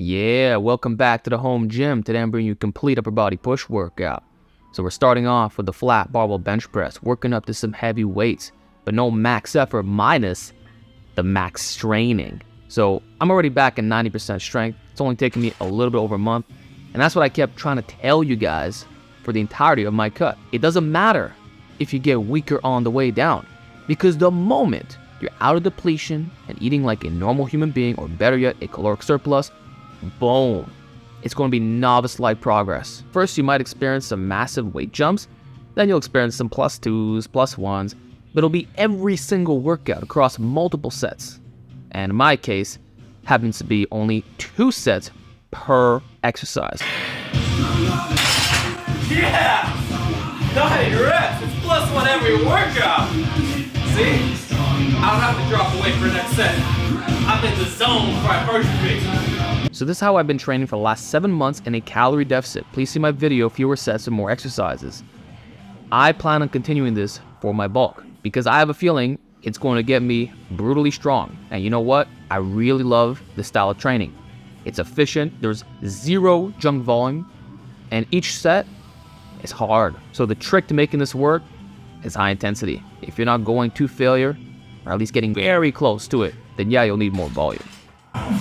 Yeah, welcome back to the home gym. Today I'm bringing you a complete upper body push workout. So we're starting off with the flat barbell bench press, working up to some heavy weights, but no max effort minus the max straining. So I'm already back at 90% strength. It's only taken me a little bit over a month. And that's what I kept trying to tell you guys for the entirety of my cut. It doesn't matter if you get weaker on the way down, because the moment you're out of depletion and eating like a normal human being, or better yet, a caloric surplus, boom, it's going to be novice-like progress. First, you might experience some massive weight jumps, then you'll experience some +2s, +1s, but it'll be every single workout across multiple sets. And in my case, happens to be only 2 sets per exercise. Yeah! 9 reps! It's +1 every workout! See? I don't have to drop away for the next set. I'm in the zone for hypertrophy. So this is how I've been training for the last 7 months in a calorie deficit. Please see my video, fewer sets and more exercises. I plan on continuing this for my bulk, because I have a feeling it's going to get me brutally strong. And you know what? I really love this style of training. It's efficient, there's 0 junk volume, and each set is hard. So the trick to making this work is high intensity. If you're not going to failure, or at least getting very close to it, then yeah, you'll need more volume.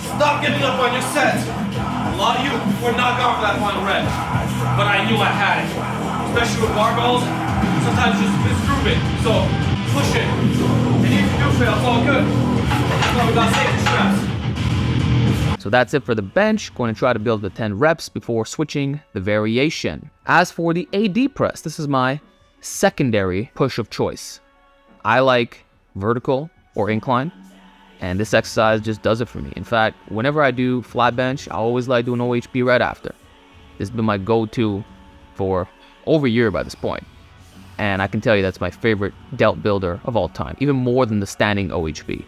Stop giving up on your sets. A lot of you were not going for that final rep, but I knew I had it. Especially with barbells, sometimes just misgroup it. So push it. And if you do fail, it's all good. That's why we got safety straps. So that's it for the bench. Going to try to build the 10 reps before switching the variation. As for the AD press, this is my secondary push of choice. I like vertical or incline, and this exercise just does it for me. In fact, whenever I do flat bench, I always like doing OHP right after. This has been my go-to for over a year by this point. And I can tell you that's my favorite delt builder of all time, even more than the standing OHP.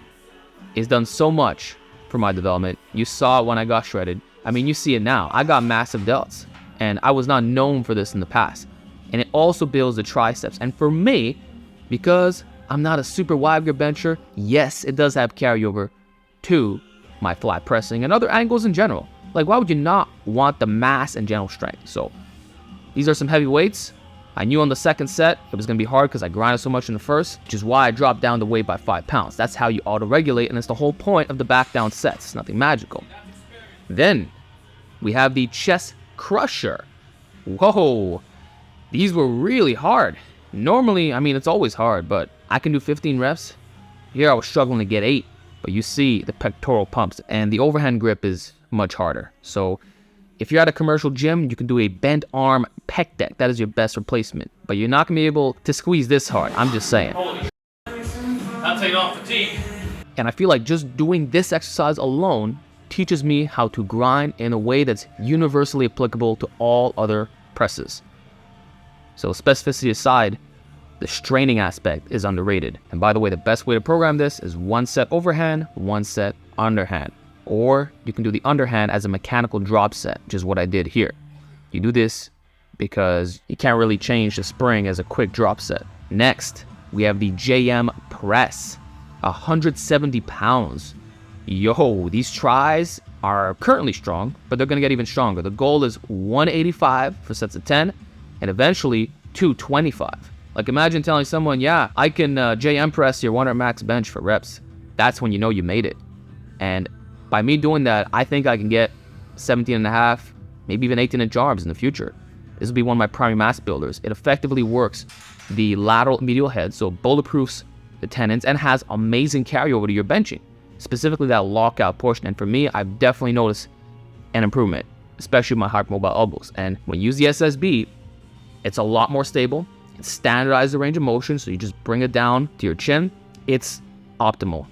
It's done so much for my development. You saw it when I got shredded. I mean, you see it now. I got massive delts, and I was not known for this in the past. And it also builds the triceps. And for me, because I'm not a super wide grip bencher, yes, it does have carryover to my flat pressing and other angles in general. Like, why would you not want the mass and general strength? So these are some heavy weights. I knew on the second set it was going to be hard because I grinded so much in the first, which is why I dropped down the weight by 5 pounds. That's how you auto-regulate, and it's the whole point of the back down sets. It's nothing magical. Then we have the chest crusher. Whoa, these were really hard. Normally, I mean, it's always hard, but I can do 15 reps. Here I was struggling to get 8, but you see the pectoral pumps, and the overhand grip is much harder. So if you're at a commercial gym, you can do a bent arm pec deck. That is your best replacement, but you're not gonna be able to squeeze this hard. I'm just saying. Holy I'll take off fatigue. And I feel like just doing this exercise alone teaches me how to grind in a way that's universally applicable to all other presses. So specificity aside, the straining aspect is underrated. And by the way, the best way to program this is 1 set overhand, 1 set underhand. Or you can do the underhand as a mechanical drop set, which is what I did here. You do this because you can't really change the spring as a quick drop set. Next, we have the JM press, 170 pounds. Yo, these tries are currently strong, but they're gonna get even stronger. The goal is 185 for sets of 10, and eventually 225. Like, imagine telling someone, yeah, I can JM press your 100 max bench for reps. That's when you know you made it. And by me doing that, I think I can get 17.5, maybe even 18-inch arms in the future. This will be one of my primary mass builders. It effectively works the lateral medial head, so bulletproofs the tendons, and has amazing carryover to your benching, specifically that lockout portion. And for me, I've definitely noticed an improvement, especially with my hypermobile elbows. And when you use the SSB, it's a lot more stable. It's standardized the range of motion, so you just bring it down to your chin. It's optimal.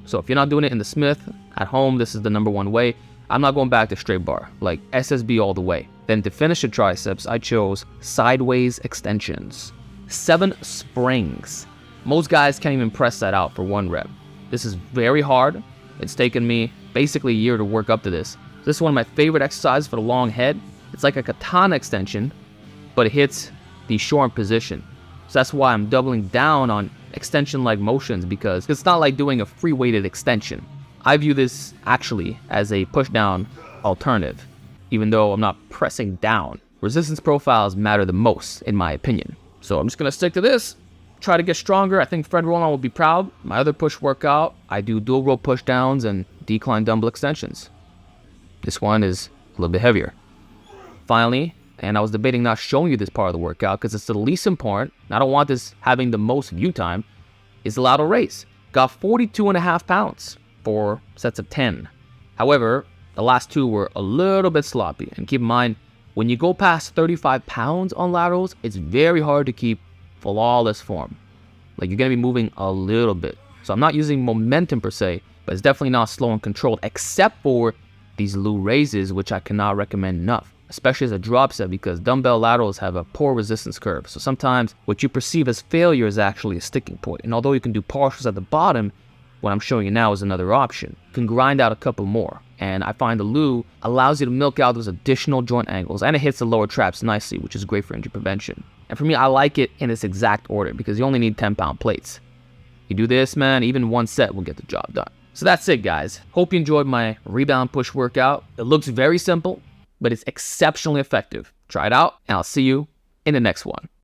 So if you're not doing it in the Smith, at home, this is the #1 way. I'm not going back to straight bar, like SSB all the way. Then to finish the triceps, I chose sideways extensions. 7 springs. Most guys can't even press that out for 1 rep. This is very hard. It's taken me basically a year to work up to this. This is one of my favorite exercises for the long head. It's like a katana extension, but it hits the short position. So that's why I'm doubling down on extension-like motions, because it's not like doing a free weighted extension. I view this actually as a push down alternative, even though I'm not pressing down. Resistance profiles matter the most, in my opinion. So I'm just going to stick to this, try to get stronger. I think Fred Roland will be proud. My other push workout, I do dual row push downs and decline dumbbell extensions. This one is a little bit heavier. Finally, and I was debating not showing you this part of the workout because it's the least important, and I don't want this having the most view time, is the lateral raise. Got 42.5 pounds, 4 sets of 10. However, the last 2 were a little bit sloppy. And keep in mind, when you go past 35 pounds on laterals, it's very hard to keep flawless form. Like, you're going to be moving a little bit. So I'm not using momentum per se, but it's definitely not slow and controlled, except for these Lu raises, which I cannot recommend enough, especially as a drop set, because dumbbell laterals have a poor resistance curve. So sometimes what you perceive as failure is actually a sticking point. And although you can do partials at the bottom, what I'm showing you now is another option. You can grind out a couple more. And I find the Lu allows you to milk out those additional joint angles, and it hits the lower traps nicely, which is great for injury prevention. And for me, I like it in this exact order because you only need 10-pound plates. You do this, man, even one set will get the job done. So that's it, guys. Hope you enjoyed my rebound push workout. It looks very simple, but it's exceptionally effective. Try it out, and I'll see you in the next one.